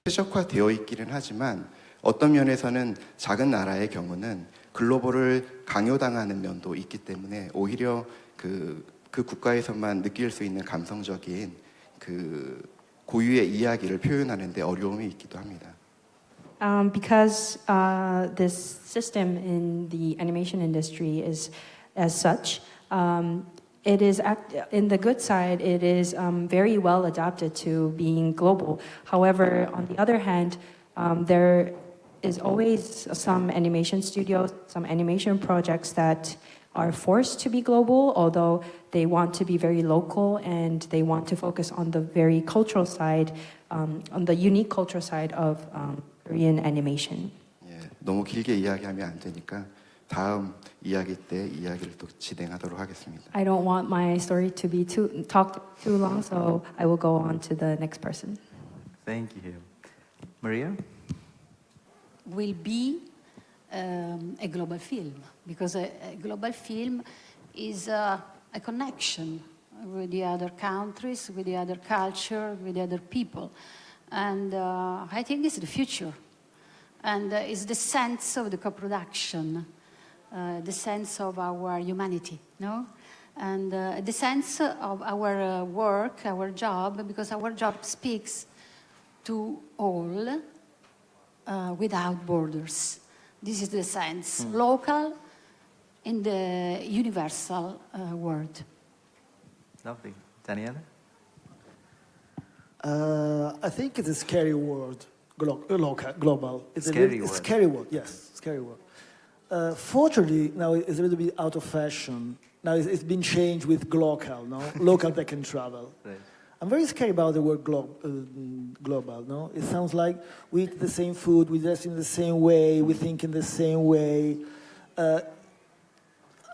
최적화되어 있기는 하지만 어떤 면에서는 작은 나라의 경우는 글로벌을 강요당하는 면도 있기 때문에 오히려 그 국가에서만 느낄 수 있는 감성적인 그 고유의 이야기를 표현하는 데 어려움이 있기도 합니다. Because this system in the animation industry is as such, it is in the good side, it is very well adapted to being global. However, on the other hand, there is always some animation studios, some animation projects that are forced to be global, although they want to be very local and they want to focus on the very cultural side, on the unique cultural side of Korean animation. 예, 너무 길게 이야기하면 안 되니까 다음 이야기 때 이야기를 또 진행하도록 하겠습니다. I don't want my story to be talked too long, so I will go on to the next person. Thank you. Maria? Will be a global film, because a global film is a connection with the other countries, with the other culture, with the other people. And I think it's the future. And it's the sense of the co-production, the sense of our humanity, no? And the sense of our work, our job, because our job speaks to all without borders. This is the sense, local in the universal world. Lovely. Daniela? I think it's a scary word, global. It's Scary word. Scary word, yes, scary word. Fortunately, now it's a little bit out of fashion. Now it's been changed with local, no? Local that can travel. Right. I'm very scared about the word global, no? It sounds like we eat the same food, we dress in the same way, we think in the same way. I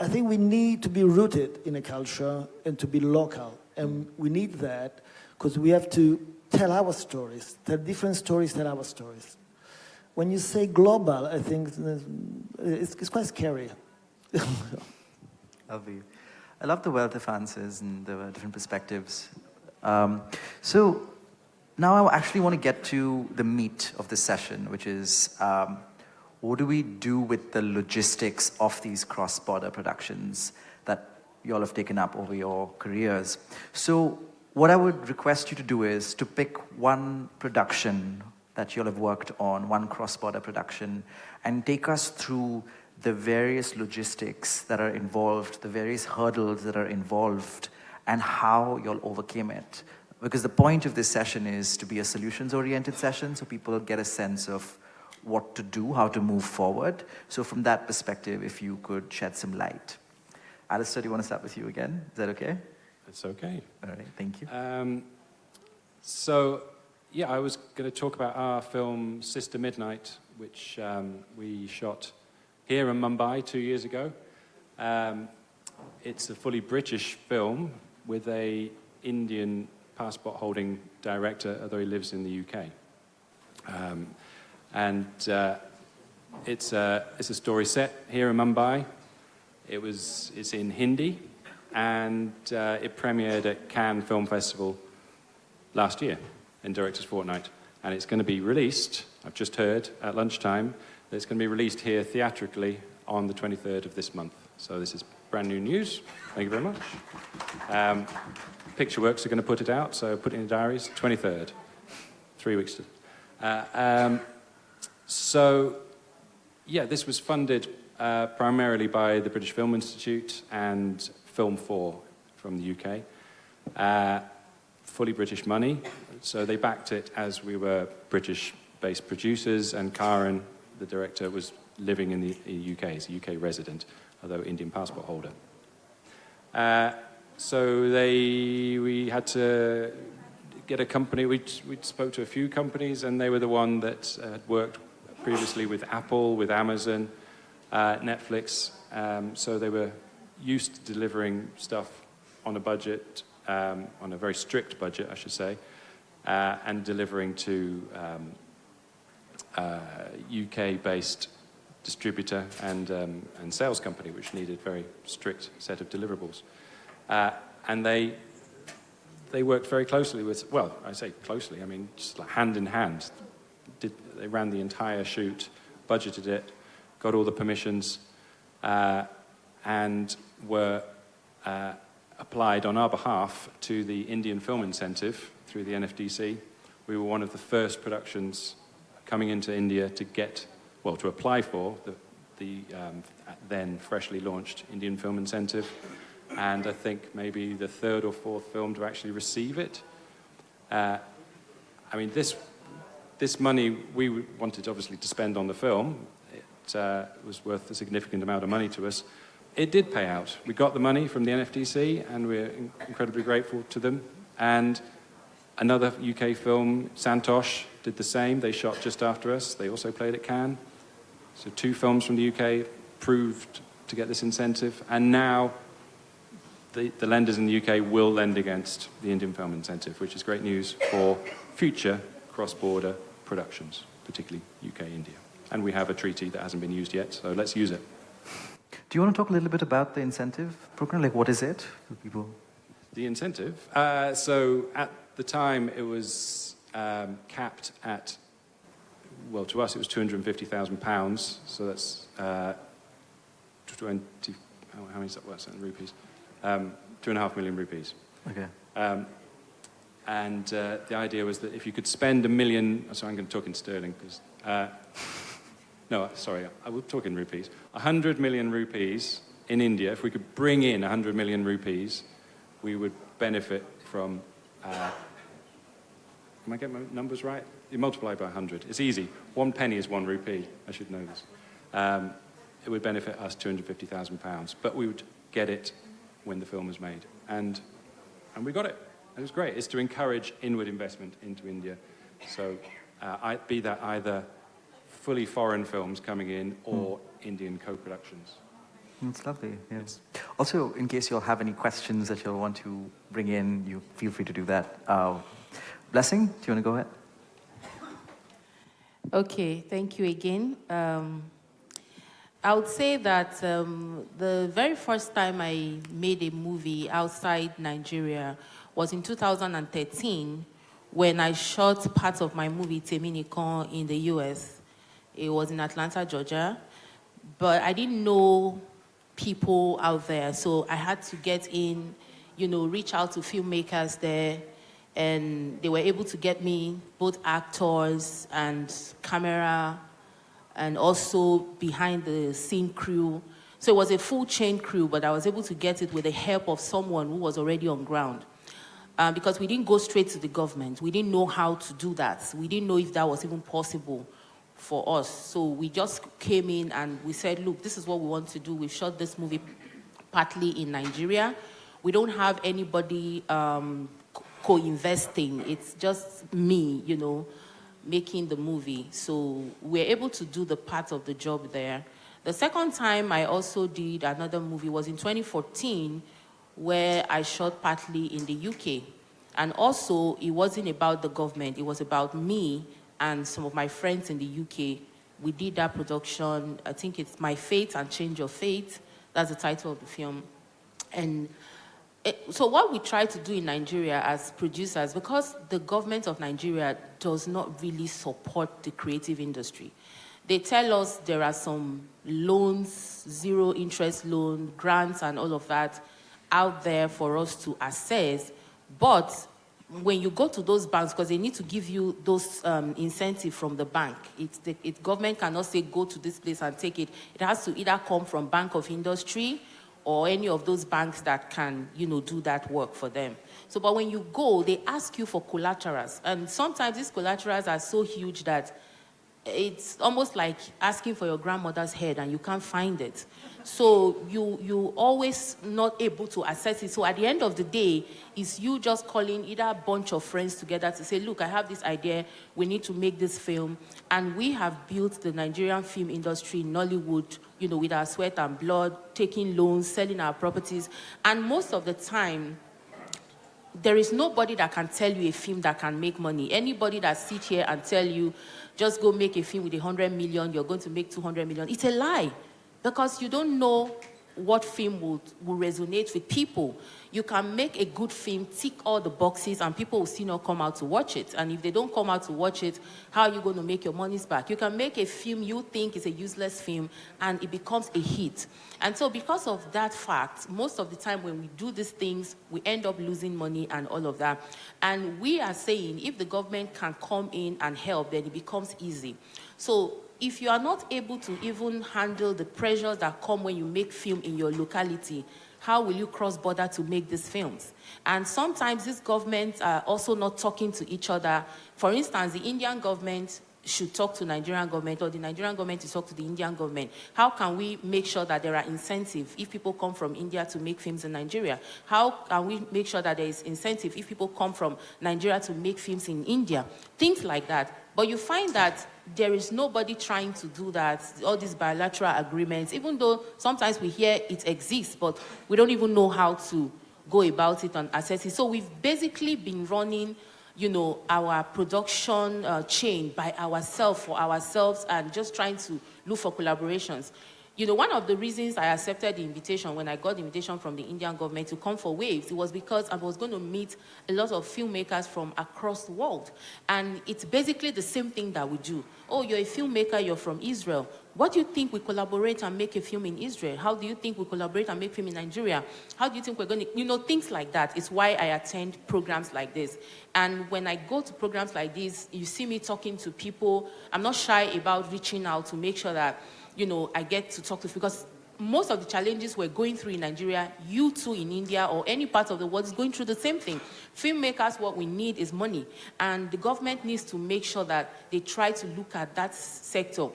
think we need to be rooted in a culture and to be local. And we need that because we have to tell our stories, tell different stories, tell our stories. When you say global, I think it's quite scary. Lovely. I love the wealth of answers and the different perspectives. So now I actually want to get to the meat of the session, which is what do we do with the logistics of these cross-border productions that you all have taken up over your careers? So what I would request you to do is to pick one production that you all have worked on, one cross-border production, and take us through the various logistics that are involved, the various hurdles that are involved, and how you all overcame it. Because the point of this session is to be a solutions-oriented session, so people get a sense of what to do, how to move forward. So from that perspective, if you could shed some light. Alistair, do you want to start with you again? Is that okay? It's okay. All right, thank you. Yeah, I was going to talk about our film Sister Midnight, which we shot here in Mumbai 2 years ago. It's a fully British film with a Indian passport-holding director, although he lives in the UK. It's a story set here in Mumbai. It's in Hindi, and it premiered at Cannes Film Festival last year in Directors Fortnight. And it's going to be released, I've just heard, at lunchtime, that it's going to be released here theatrically on the 23rd of this month. So this is brand new news. Thank you very much. Pictureworks are going to put it out, so put it in your diaries, 23rd. 3 weeks to... Yeah, this was funded primarily by the British Film Institute and Film 4 from the UK. Fully British money, so they backed it as we were British-based producers, and Karen, the director, was living in the UK. He's a UK resident, although Indian passport holder. We had to get a company. We spoke to a few companies, and they were the one that had worked previously with Apple, with Amazon, Netflix. So they were used to delivering stuff on a budget, on a very strict budget, I should say, and delivering to UK-based distributor and sales company, which needed a very strict set of deliverables. And they worked very closely with, well, I say closely, I mean just like hand in hand. They ran the entire shoot, budgeted it, got all the permissions, and were applied on our behalf to the Indian Film Incentive through the NFDC. We were one of the first productions coming into India to to apply for the then freshly launched Indian Film Incentive, and I think maybe the third or fourth film to actually receive it. I mean, this money we wanted obviously to spend on the film. It was worth a significant amount of money to us. It did pay out. We got the money from the NFDC, and we're incredibly grateful to them. And another UK film, Santosh, did the same. They shot just after us. They also played at Cannes. So 2 films from the UK proved to get this incentive. And now the lenders in the UK will lend against the Indian Film Incentive, which is great news for future cross-border productions, particularly UK-India. And we have a treaty that hasn't been used yet, so let's use it. Do you want to talk a little bit about the incentive program? Like, what is it for people? The incentive? So at the time, it was capped at, well, to us, it was £250,000. So that's 20, how many is that works in rupees? 2.5 million rupees. Okay. And the idea was that if you could spend $1 million, sorry, I'm going to talk in sterling, because, no, sorry, I will talk in rupees. 100 million rupees in India, if we could bring in 100 million rupees, we would benefit from, am I getting my numbers right? You multiply by 100. It's easy. 1 penny is 1 rupee. I should know this. It would benefit us £250,000, but we would get it when the film was made. And we got it. It was great. It's to encourage inward investment into India. So be that either fully foreign films coming in or Indian co-productions. It's lovely, yes. Also, in case you'll have any questions that you'll want to bring in, you feel free to do that. Blessing, do you want to go ahead? Okay, thank you again. I would say that the very first time I made a movie outside Nigeria was in 2013 when I shot part of my movie, Teminikon, in the US. It was in Atlanta, Georgia. But I didn't know people out there, so I had to get in, reach out to filmmakers there, and they were able to get me both actors and camera and also behind the scene crew. So it was a full chain crew, but I was able to get it with the help of someone who was already on ground. Because we didn't go straight to the government. We didn't know how to do that. We didn't know if that was even possible for us. So we just came in and we said, look, this is what we want to do. We shot this movie partly in Nigeria. We don't have anybody co-investing. It's just me, making the movie. So we're able to do the part of the job there. The second time I also did another movie was in 2014, where I shot partly in the UK. And also, it wasn't about the government. It was about me and some of my friends in the UK. We did that production. I think it's My Fate and Change of Fate. That's the title of the film. And so what we try to do in Nigeria as producers, because the government of Nigeria does not really support the creative industry. They tell us there are some loans, zero interest loan, grants and all of that out there for us to assess. But when you go to those banks, because they need to give you those incentives from the bank, government cannot say go to this place and take it. It has to either come from Bank of Industry or any of those banks that can, do that work for them. So, but when you go, they ask you for collaterals. And sometimes these collaterals are so huge that it's almost like asking for your grandmother's head and you can't find it. So you always not able to assess it. So at the end of the day, it's you just calling either a bunch of friends together to say, look, I have this idea, we need to make this film. And we have built the Nigerian film industry in Nollywood, with our sweat and blood, taking loans, selling our properties. And most of the time, there is nobody that can tell you a film that can make money. Anybody that sits here and tell you, just go make a film with 100 million, you're going to make 200 million. It's a lie, because you don't know what film will resonate with people. You can make a good film, tick all the boxes, and people will still not come out to watch it. And if they don't come out to watch it, how are you going to make your monies back? You can make a film you think is a useless film, and it becomes a hit. And so because of that fact, most of the time when we do these things, we end up losing money and all of that. And we are saying if the government can come in and help, then it becomes easy. So if you are not able to even handle the pressures that come when you make film in your locality, how will you cross border to make these films? And sometimes these governments are also not talking to each other. For instance, the Indian government should talk to Nigerian government, or the Nigerian government to talk to the Indian government. How can we make sure that there are incentives if people come from India to make films in Nigeria? How can we make sure that there is incentive if people come from Nigeria to make films in India? Things like that. But you find that there is nobody trying to do that, all these bilateral agreements, even though sometimes we hear it exists, but we don't even know how to go about it and assess it. So we've basically been running, you know, our production chain by ourselves, for ourselves, and just trying to look for collaborations. You know, one of the reasons I accepted the invitation, when I got the invitation from the Indian government to come for Waves, it was because I was going to meet a lot of filmmakers from across the world. And it's basically the same thing that we do. Oh, you're a filmmaker, you're from Israel. What do you think we collaborate and make a film in Israel? How do you think we collaborate and make film in Nigeria? How do you think we're going to, you know, things like that. It's why I attend programs like this. And when I go to programs like this, you see me talking to people. I'm not shy about reaching out to make sure that, you know, I get to talk to, because most of the challenges we're going through in Nigeria, you too in India or any part of the world is going through the same thing. Filmmakers, what we need is money. And the government needs to make sure that they try to look at that sector.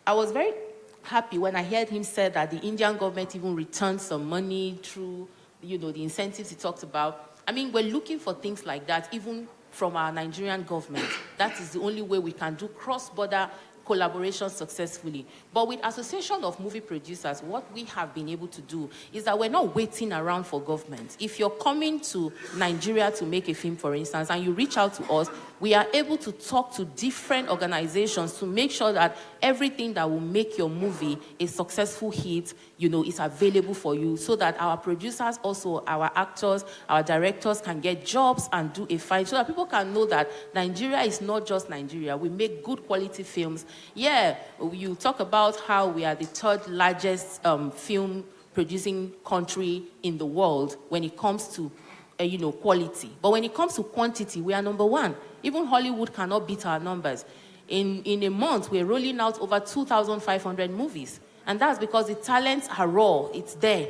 I was very happy when I heard him say that the Indian government even returned some money through, you know, the incentives he talked about. I mean, we're looking for things like that, even from our Nigerian government. That is the only way we can do cross-border collaboration successfully. But with Association of Movie Producers, what we have been able to do is that we're not waiting around for government. If you're coming to Nigeria to make a film, for instance, and you reach out to us, we are able to talk to different organizations to make sure that everything that will make your movie a successful hit, you know, is available for you, so that our producers, also our actors, our directors can get jobs and do a fight, so that people can know that Nigeria is not just Nigeria. We make good quality films. Yeah, you talk about how we are the third largest film producing country in the world when it comes to you know, quality. But when it comes to quantity, we are number one. Even Hollywood cannot beat our numbers. In a month, we're rolling out over 2,500 movies. And that's because the talents are raw, it's there.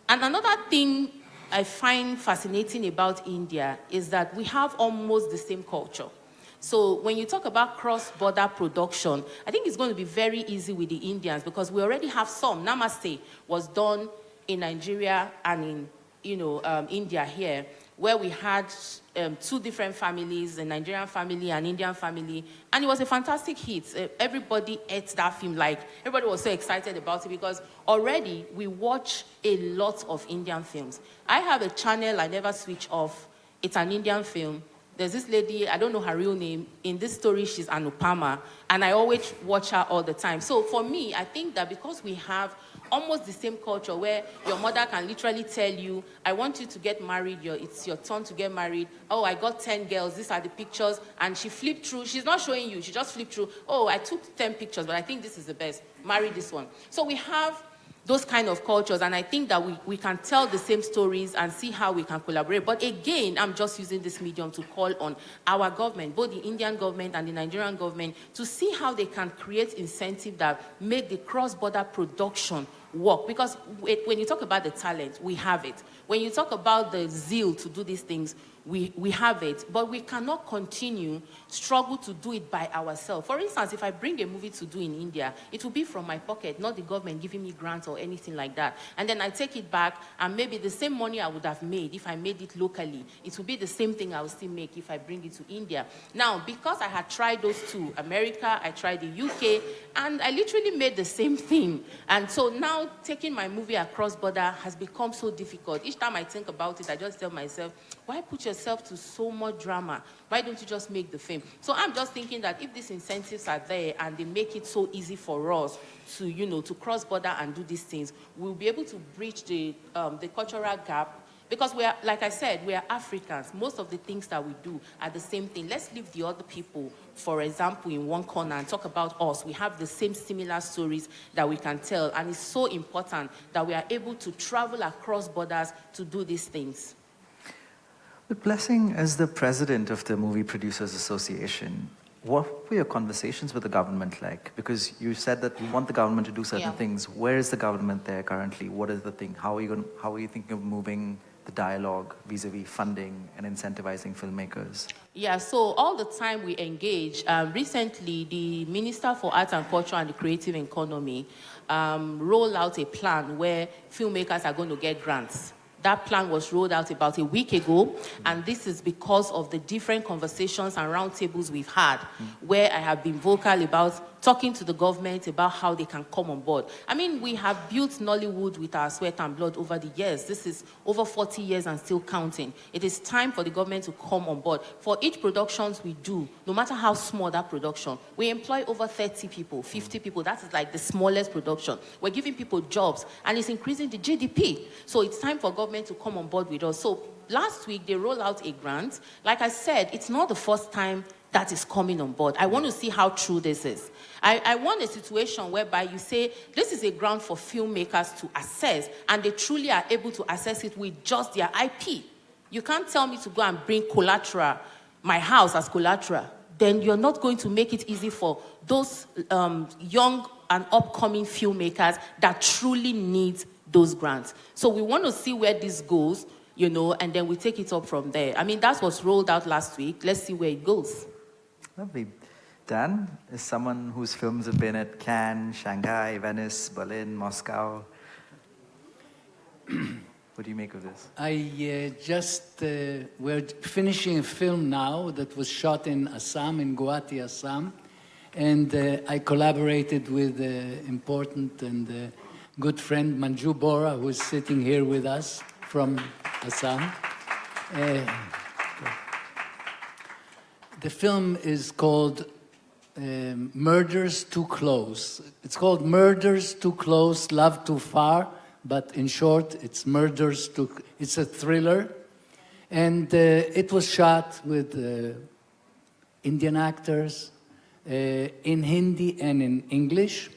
And another thing I find fascinating about India is that we have almost the same culture. So when you talk about cross-border production, I think it's going to be very easy with the Indians, because we already have some. Namaste was done in Nigeria and in, you know, India here, where we had two different families, a Nigerian family and Indian family, and it was a fantastic hit. Everybody ate that film, like, everybody was so excited about it, because already we watch a lot of Indian films. I have a channel I never switch off. It's an Indian film. There's this lady, I don't know her real name. In this story, she's Anupama, and I always watch her all the time. So for me, I think that because we have almost the same culture, where your mother can literally tell you, I want you to get married, it's your turn to get married. Oh, I got 10 girls, these are the pictures. And she flipped through, she's not showing you, she just flipped through. Oh, I took 10 pictures, but I think this is the best. Marry this one. So we have those kind of cultures, and I think that we can tell the same stories and see how we can collaborate. But again, I'm just using this medium to call on our government, both the Indian government and the Nigerian government, to see how they can create incentive that make the cross-border production work. Because when you talk about the talent, we have it. When you talk about the zeal to do these things, we have it, but we cannot continue struggle to do it by ourselves. For instance, if I bring a movie to do in India, it will be from my pocket, not the government giving me grants or anything like that. And then I take it back, and maybe the same money I would have made if I made it locally, it will be the same thing I will still make if I bring it to India. Now, because I had tried those two, America, I tried the UK, and I literally made the same thing. And so now now taking my movie across border has become so difficult. Each time I think about it, I just tell myself, why put yourself to so much drama? Why don't you just make the film? So I'm just thinking that if these incentives are there and they make it so easy for us to, to cross border and do these things, we'll be able to bridge the cultural gap. Because we are, like I said, we are Africans. Most of the things that we do are the same thing. Let's leave the other people, for example, in one corner and talk about us. We have the same similar stories that we can tell. And it's so important that we are able to travel across borders to do these things. But Blessing, as the president of the Movie Producers Association, what were your conversations with the government like? Because you said that you want the government to do certain things. Where is the government there currently? What is the thing? How are you thinking of moving the dialogue vis-a-vis funding and incentivizing filmmakers? Yeah, so all the time we engage. Recently, the Minister for Arts and Culture and the Creative Economy rolled out a plan where filmmakers are going to get grants. That plan was rolled out about a week ago, and this is because of the different conversations and roundtables we've had, where I have been vocal about talking to the government about how they can come on board. I mean, we have built Nollywood with our sweat and blood over the years. This is over 40 years and still counting. It is time for the government to come on board. For each productions we do, no matter how small that production, we employ over 30 people, 50 people. That is like the smallest production. We're giving people jobs, and it's increasing the GDP. So it's time for government to come on board with us. So last week, they rolled out a grant. Like I said, it's not the first time that is coming on board. I want to see how true this is. I want a situation whereby you say, this is a grant for filmmakers to assess, and they truly are able to assess it with just their IP. You can't tell me to go and bring collateral, my house as collateral. Then you're not going to make it easy for those young and upcoming filmmakers that truly need those grants. So we want to see where this goes, and then we take it up from there. I mean, that's what's rolled out last week. Let's see where it goes. Lovely. Dan, is someone whose films have been at Cannes, Shanghai, Venice, Berlin, Moscow. What do you make of this? We're finishing a film now that was shot in Assam, in Guwahati, Assam. And I collaborated with important and good friend Manju Bora, who is sitting here with us from Assam. The film is called Murders Too Close. It's called Murders Too Close, Love Too Far, but in short, it's Murders Too... It's a thriller, and it was shot with Indian actors in Hindi and in English.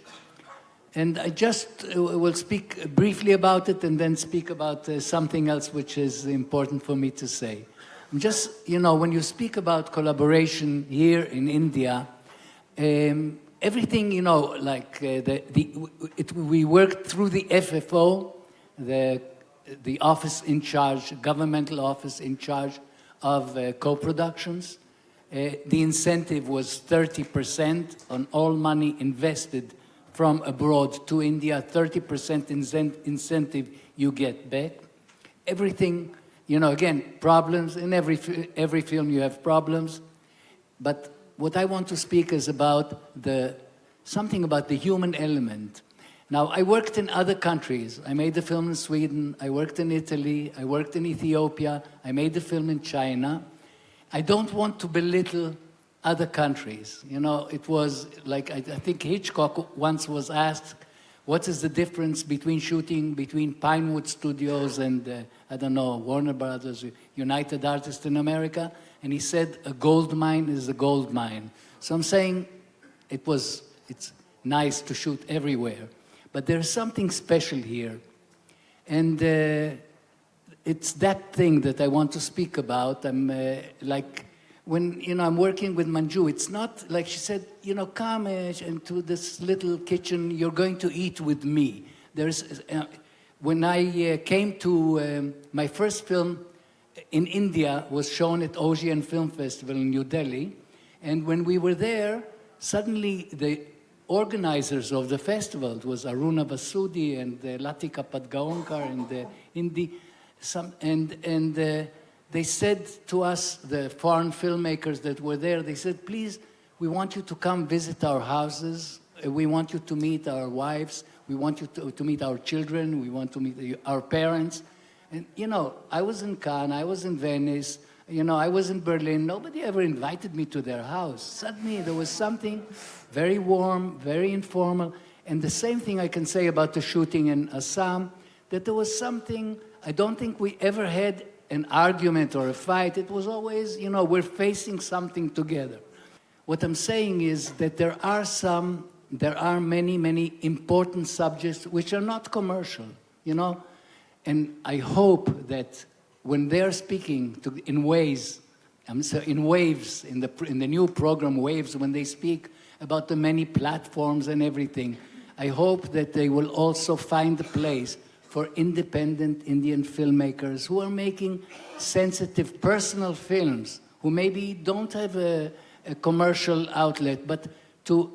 And I just will speak briefly about it and then speak about something else which is important for me to say. Just, when you speak about collaboration here in India, everything, we worked through the FFO, the office in charge, governmental office in charge of co-productions. The incentive was 30% on all money invested from abroad to India, 30% incentive you get back. Everything, again, problems. In every film you have problems. But what I want to speak is about something about the human element. Now, I worked in other countries. I made the film in Sweden. I worked in Italy. I worked in Ethiopia. I made the film in China. I don't want to belittle other countries. It was like, I think Hitchcock once was asked, what is the difference between shooting between Pinewood Studios and, Warner Brothers, United Artists in America? And he said, a gold mine is a gold mine. So I'm saying it's nice to shoot everywhere. But there's something special here. And it's that thing that I want to speak about. I'm when I'm working with Manju, it's not like she said, come into this little kitchen, you're going to eat with me. When I came to my first film in India was shown at Ocean Film Festival in New Delhi, and when we were there, suddenly the organizers of the festival, it was Aruna Vasudi and Latika Padgaonkar and Hindi, they said to us, the foreign filmmakers that were there, they said, please, we want you to come visit our houses we want you to meet our wives, we want you to meet our children, we want to meet our parents. And, you know, I was in Cannes, I was in Venice, you know, I was in Berlin. Nobody ever invited me to their house. Suddenly there was something very warm, very informal. And the same thing I can say about the shooting in Assam, that there was something, I don't think we ever had an argument or a fight. It was always, you know, we're facing something together. What I'm saying is that there are many, many important subjects which are not commercial, you know? And I hope that when they're speaking in waves, in the new program Waves, when they speak about the many platforms and everything, I hope that they will also find a place for independent Indian filmmakers who are making sensitive personal films, who maybe don't have a commercial outlet, but to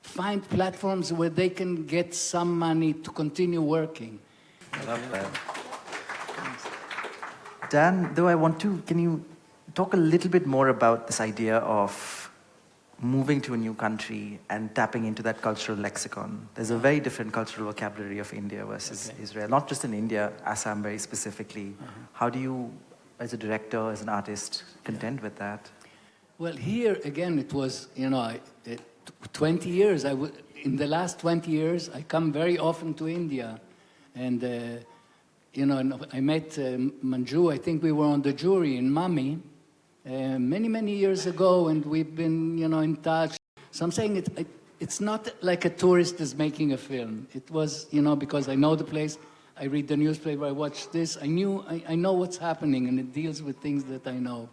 find platforms where they can get some money to continue working. I love that. Dan, though can you talk a little bit more about this idea of moving to a new country and tapping into that cultural lexicon? There's a very different cultural vocabulary of India versus Israel, not just in India, Assam very specifically. How do you, as a director, as an artist, contend with that? Well, here, again, it was, you know, 20 years. In the last 20 years, I come very often to India. And, you know, I met Manju, I think we were on the jury in Mummy many, many years ago, and we've been, you know, in touch. So I'm saying it's not like a tourist is making a film. It was, you know, because I know the place, I read the newspaper, I watch this, I know what's happening, and it deals with things that I know.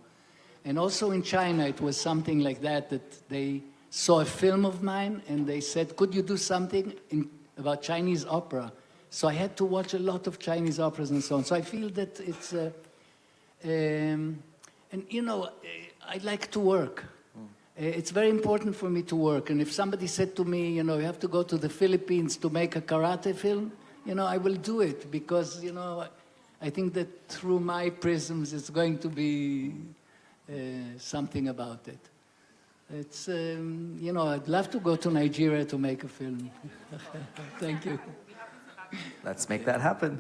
And also in China, it was something like that they saw a film of mine, and they said, could you do something about Chinese opera? So I had to watch a lot of Chinese operas and so on. So I feel that it's, and you know, I like to work. It's very important for me to work. And if somebody said to me, you know, you have to go to the Philippines to make a karate film, you know, I will do it because, you know, I think that through my prisms, it's going to be something about it. It's, you know, I'd love to go to Nigeria to make a film. Thank you. Let's make that happen.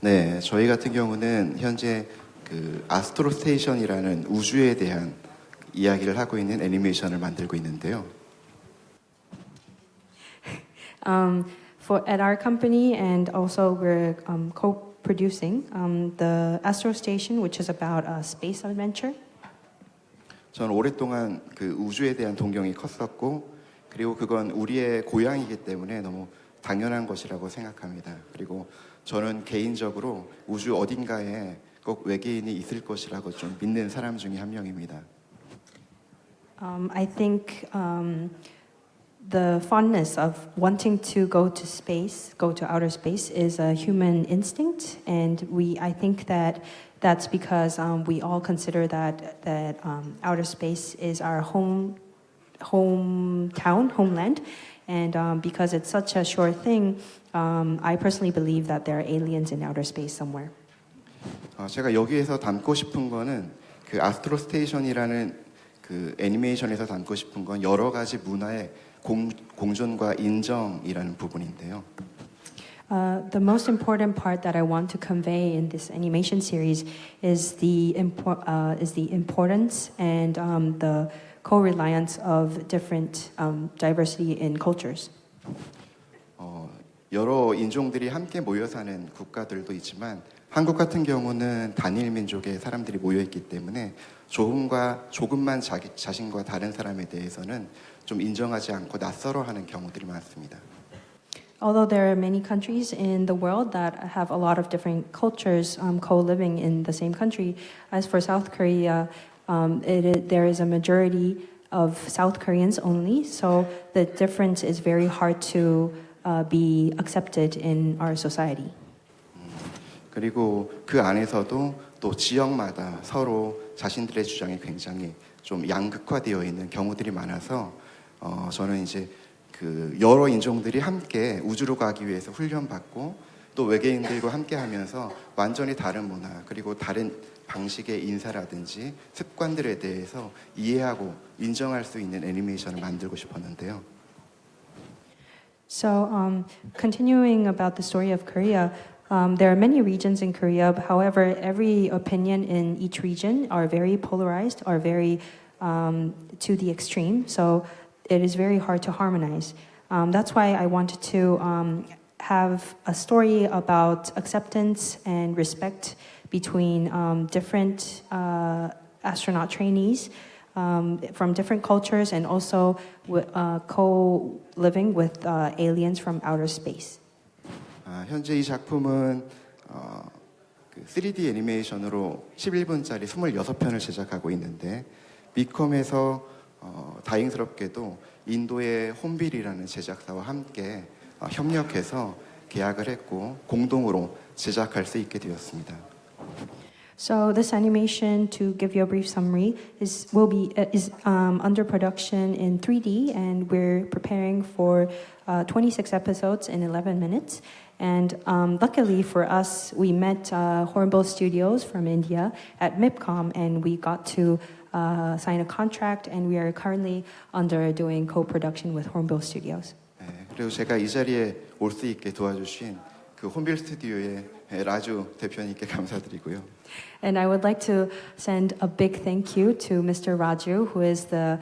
네, 저희 같은 경우는 현재 그 아스트로 스테이션이라는 우주에 대한 이야기를 하고 있는 애니메이션을 만들고 있는데요. At our company, and also we're co-producing the Astro Station, which is about a space adventure. 저는 오랫동안 그 우주에 대한 동경이 컸었고, 그리고 그건 우리의 고향이기 때문에 너무 당연한 것이라고 생각합니다. 그리고 저는 개인적으로 우주 어딘가에 꼭 외계인이 있을 것이라고 좀 믿는 사람 중에 한 명입니다. I think the fondness of wanting to go to space, go to outer space, is a human instinct, and I think that's because we all consider that outer space is our homeland, and because it's such a sure thing, I personally believe that there are aliens in outer space somewhere. 제가 여기에서 담고 싶은 거는 그 아스트로 스테이션이라는 그 애니메이션에서 담고 싶은 건 여러 가지 문화의 공존과 인정이라는 부분인데요. The most important part that I want to convey in this animation series is the importance and the co-reliance of different diversity in cultures. 여러 인종들이 함께 모여 사는 국가들도 있지만 한국 같은 경우는 단일 민족의 사람들이 모여 있기 때문에 조금만 자신과 다른 사람에 대해서는 좀 인정하지 않고 낯설어하는 경우들이 많습니다. Although there are many countries in the world that have a lot of different cultures co-living in the same country, as for South Korea, there is a majority of South Koreans only, so the difference is very hard to be accepted in our society. 그리고 그 안에서도 또 지역마다 서로 자신들의 주장이 굉장히 좀 양극화되어 있는 경우들이 많아서 저는 이제 그 여러 인종들이 함께 우주로 가기 위해서 훈련받고 또 외계인들과 함께 하면서 완전히 다른 문화 그리고 다른 방식의 인사라든지 습관들에 대해서 이해하고 인정할 수 있는 애니메이션을 만들고 싶었는데요. So, continuing about the story of Korea, there are many regions in Korea. However, every opinion in each region are very polarized, are very to the extreme. So, it is very hard to harmonize. That's why I wanted to have a story about acceptance and respect between different astronaut trainees. From different cultures and also co-living with aliens from outer space. 현재 이 작품은 그 3D 애니메이션으로 11분짜리 26편을 제작하고 있는데 미컴에서 다행스럽게도 인도의 홈빌이라는 제작사와 함께 협력해서 계약을 했고 공동으로 제작할 수 있게 되었습니다. So this animation, to give you a brief summary, is under production in 3D, and we're preparing for 26 episodes in 11 minutes. And luckily for us, we met Hornbill Studios from India at MIPCOM, and we got to sign a contract, and we are currently doing co-production with Hornbill Studios. 네, 그리고 제가 이 자리에 올 수 있게 도와주신 그 홈빌 스튜디오의 라주 대표님께 감사드리고요. And I would like to send a big thank you to Mr. Raju, who is the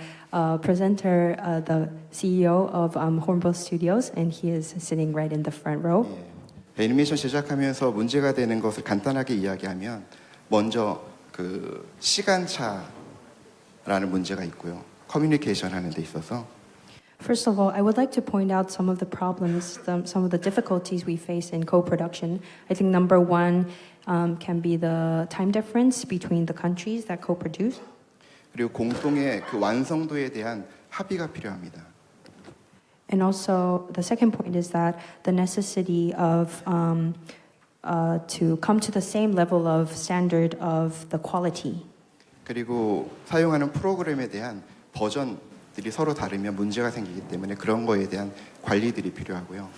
presenter, the CEO of Hornbill Studios, and he is sitting right in the front row. 예, 애니메이션 제작하면서 문제가 되는 것을 간단하게 이야기하면 먼저 그 시간차라는 문제가 있고요. 커뮤니케이션 하는 데 있어서 First of all, I would like to point out some of the problems, some of the difficulties we face in co-production. I think number one can be the time difference between the countries that co-produce. 그리고 공동의 그 완성도에 대한 합의가 필요합니다. And also, the second point is that the necessity of to come to the same level of standard of the quality. 그리고 사용하는 프로그램에 대한 버전들이 서로 다르면 문제가 생기기 때문에 그런 거에 대한 관리들이 필요하고요.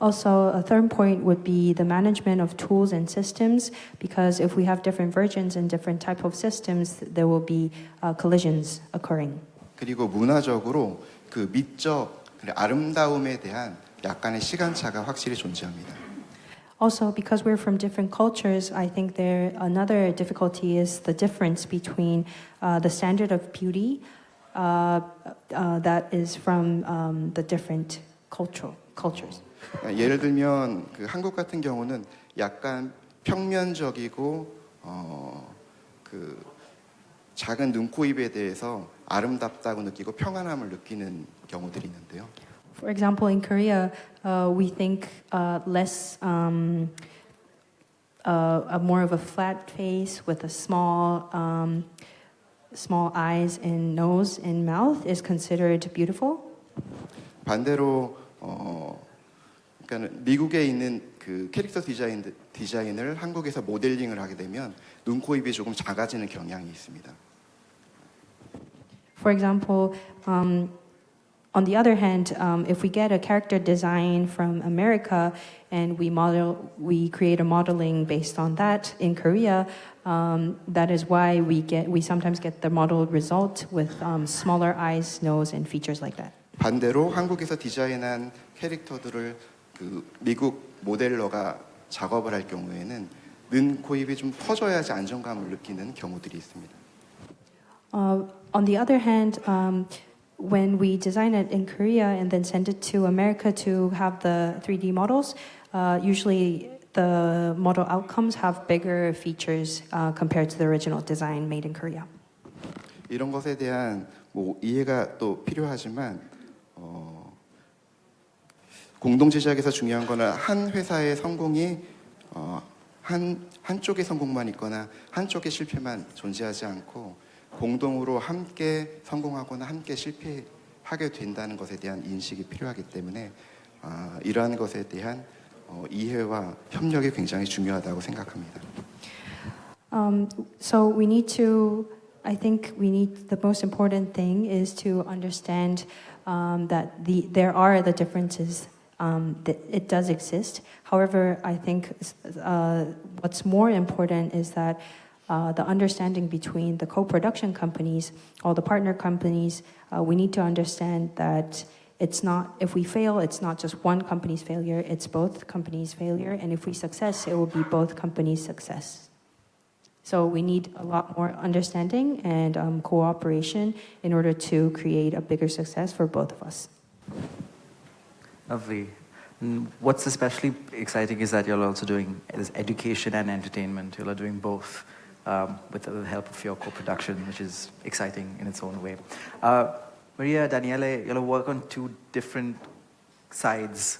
Also, a third point would be the management of tools and systems, because if we have different versions and different type of systems, there will be collisions occurring. 그리고 문화적으로 그 미적 아름다움에 대한 약간의 시간차가 확실히 존재합니다. Also, because we're from different cultures, I think another difficulty is the difference between the standard of beauty that is from the different cultures. 예를 들면 그 한국 같은 경우는 약간 평면적이고 그 작은 눈, 코, 입에 대해서 아름답다고 느끼고 평안함을 느끼는 경우들이 있는데요. For example, in Korea, we think less more of a flat face with a small eyes and nose and mouth is considered beautiful. 반대로 그러니까 미국에 있는 그 캐릭터 디자인을 한국에서 모델링을 하게 되면 눈, 코, 입이 조금 작아지는 경향이 있습니다. For example, on the other hand, if we get a character design from America and we create a modeling based on that in Korea, that is why we sometimes get the model result with smaller eyes, nose, and features like that. 반대로 한국에서 디자인한 캐릭터들을 그 미국 모델러가 작업을 할 경우에는 눈, 코, 입이 좀 퍼져야지 안정감을 느끼는 경우들이 있습니다. On the other hand, when we design it in Korea and then send it to America to have the 3D models, usually the model outcomes have bigger features compared to the original design made in Korea. 이런 것에 대한 뭐 이해가 또 필요하지만 공동 제작에서 중요한 거는 한 회사의 성공이 한쪽의 성공만 있거나 한쪽의 실패만 존재하지 않고 공동으로 함께 성공하거나 함께 실패하게 된다는 것에 대한 인식이 필요하기 때문에 이러한 것에 대한 이해와 협력이 굉장히 중요하다고 생각합니다. So I think the most important thing is to understand that there are the differences. That it does exist. However, I think what's more important is that the understanding between the co-production companies, all the partner companies. We need to understand that it's not, if we fail, it's not just one company's failure, it's both companies' failure, and if we success, it will be both companies' success. So we need a lot more understanding and cooperation in order to create a bigger success for both of us. Lovely. And what's especially exciting is that you're also doing this education and entertainment. You're doing both with the help of your co-production, which is exciting in its own way. Maria, Daniele, you'll work on two different sides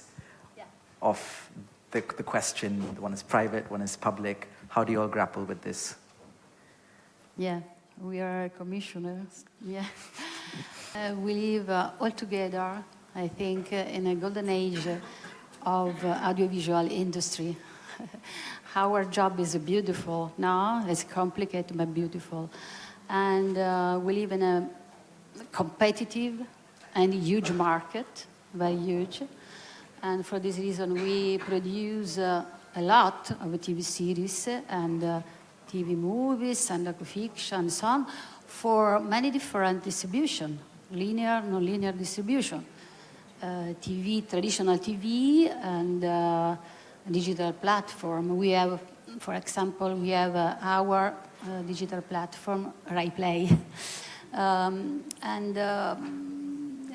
of the question. One is private, one is public. How do you all grapple with this? Yeah, we are commissioners. Yeah. We live all together, I think, in a golden age of audiovisual industry. Our job is beautiful, no? It's complicated but beautiful. And we live in a competitive and huge market, very huge. And for this reason, we produce a lot of TV series and TV movies and docufiction and so on for many different distribution, linear, non-linear distribution. TV, traditional TV and digital platform. We have, for example, we have our digital platform, RaiPlay.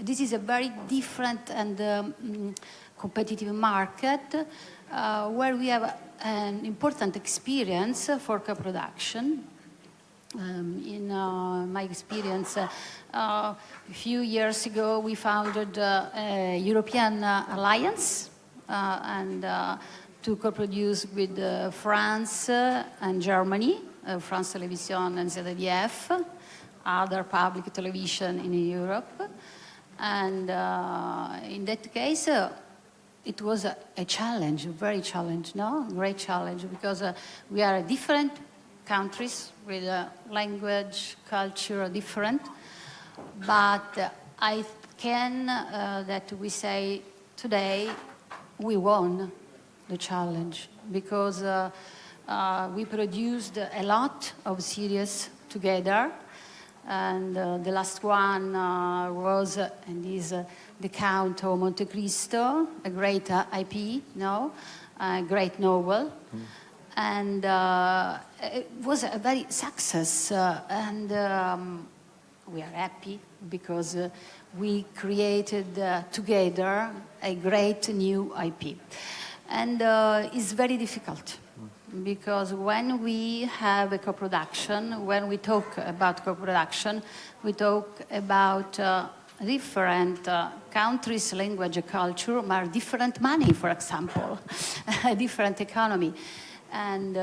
This is a very different and competitive market where we have an important experience for co-production. In my experience, a few years ago, we founded a European alliance to co-produce with France and Germany, France Television and ZDF, other public television in Europe. And in that case, it was a challenge, a very challenge, no? Great challenge, because we are different countries with language, culture different. But I can that we say today we won the challenge because we produced a lot of series together. And the last one was and is The Count of Monte Cristo, a great IP, no? A great novel. And it was a very success. And we are happy because we created together a great new IP. And it's very difficult. Because when we have a co-production, when we talk about co-production, we talk about different countries, language, culture, but different money, for example, a different economy. And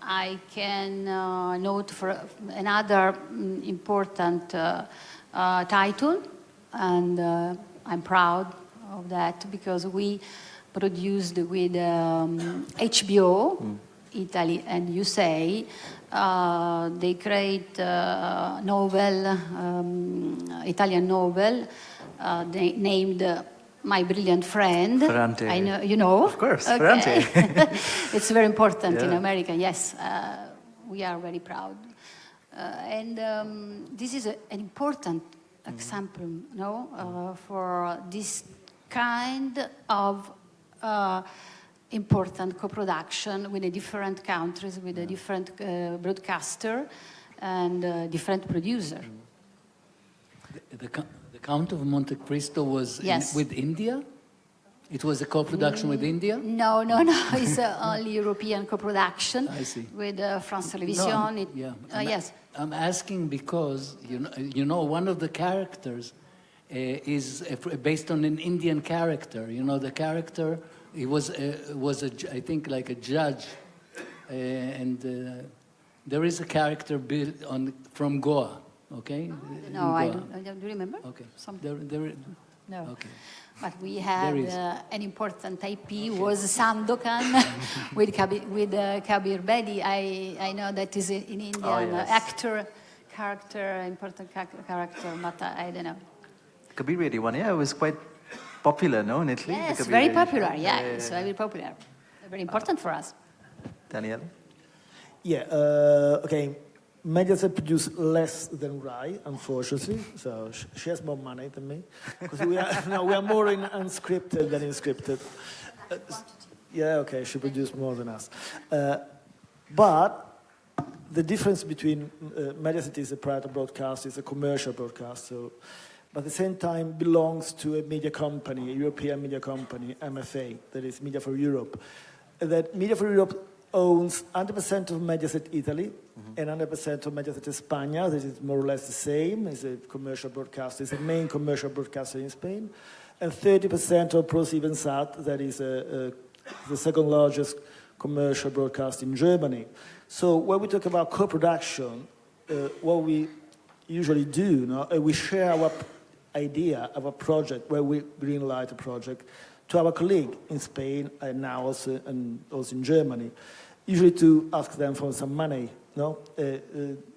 I can note for another important title, and I'm proud of that because we produced with HBO, Italy and USA. They create novel, Italian novel, they named My Brilliant Friend. Ferrante. I know, you know? Of course, okay. Ferrante. It's very important in America, yes. We are very proud. This is an important example, no, for this kind of important co-production with the different countries, with a different broadcaster and different producer. The Count of Monte Cristo was with India? It was a co-production with India? No. It's only European co-production. I see. With France Television. Yes. I'm asking because, you know, one of the characters is based on an Indian character. You know, the character, he was I think, like a judge. There is a character built from Goa, okay? No, I don't. Do you remember? Okay. No. Okay. But we had an important IP was Sandokan with Kabir Bedi. I know that is in Indian actor, character, important character, but I don't know. Kabir Bedi one, it was quite popular, no, in Italy? Yes, very popular, it's very popular. Very important for us. Danielle? Yeah, okay. Mediaset produce less than Rai, unfortunately. So she has more money than me. Because we are more in unscripted than in scripted. Yeah, okay, she produced more than us. But the difference between Mediaset is a private broadcast, is a commercial broadcast. So, but at the same time belongs to a media company, a European media company, MFA, that is Media for Europe. That Media for Europe owns 100% of Mediaset Italy and 100% of Mediaset España. That is more or less the same. It's a commercial broadcaster. It's the main commercial broadcaster in Spain. And 30% of ProSiebenSat, that is the second largest commercial broadcast in Germany. So when we talk about co-production, what we usually do, we share our idea of a project, where we greenlight a project, to our colleague in Spain and now also in Germany, usually to ask them for some money. No,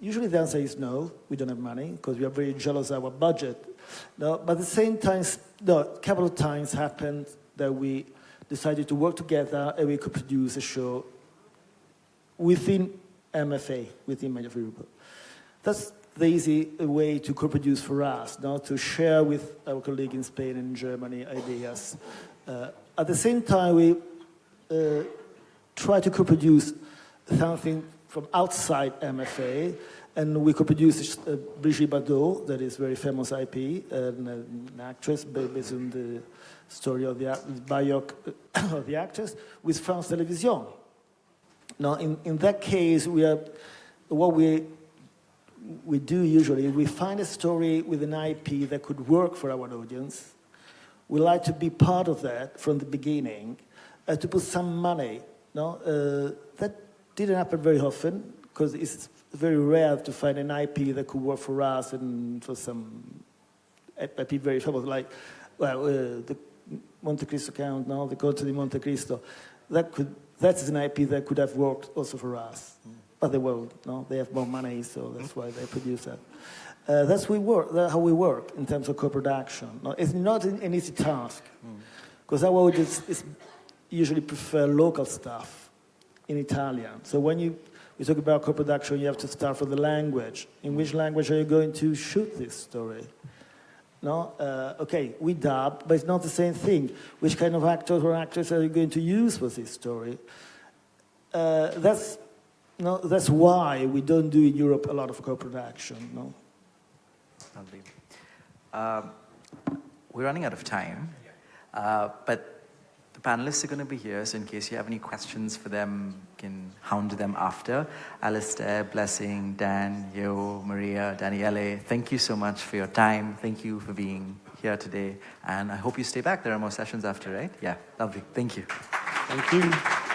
usually the answer is no, we don't have money because we are very jealous of our budget. No, but at the same time, a couple of times happened that we decided to work together and we could produce a show within MFA, within Media for Europe. That's the easy way to co-produce for us, no? To share with our colleague in Spain and Germany ideas. At the same time, we try to co-produce something from outside MFA, and we co-produce Brigitte Bardot, that is very famous IP, an actress based on the story of the biopic of the actress, with France Télévisions. Now, in that case, what we do usually, we find a story with an IP that could work for our audience. We like to be part of that from the beginning, to put some money. No, that didn't happen very often because it's very rare to find an IP that could work for us and for some IP very famous, like the Monte Cristo Count, no, the Corte di Monte Cristo. That's an IP that could have worked also for us. But they won't, no? They have more money, so that's why they produce that. That's how we work in terms of co-production. No, it's not an easy task, because our audience usually prefer local stuff in Italian. So when you talk about co-production, you have to start from the language. In which language are you going to shoot this story? No, okay, we dub, but it's not the same thing. Which kind of actors or actresses are you going to use for this story? That's why we don't do in Europe a lot of co-production. No. Lovely. We're running out of time, but the panelists are going to be here, so in case you have any questions for them, you can hound them after. Alistair, Blessing, Dan, Yo, Maria, Daniele, thank you so much for your time. Thank you for being here today, and I hope you stay back. There are more sessions after, right? Yeah, lovely. Thank you. Thank you.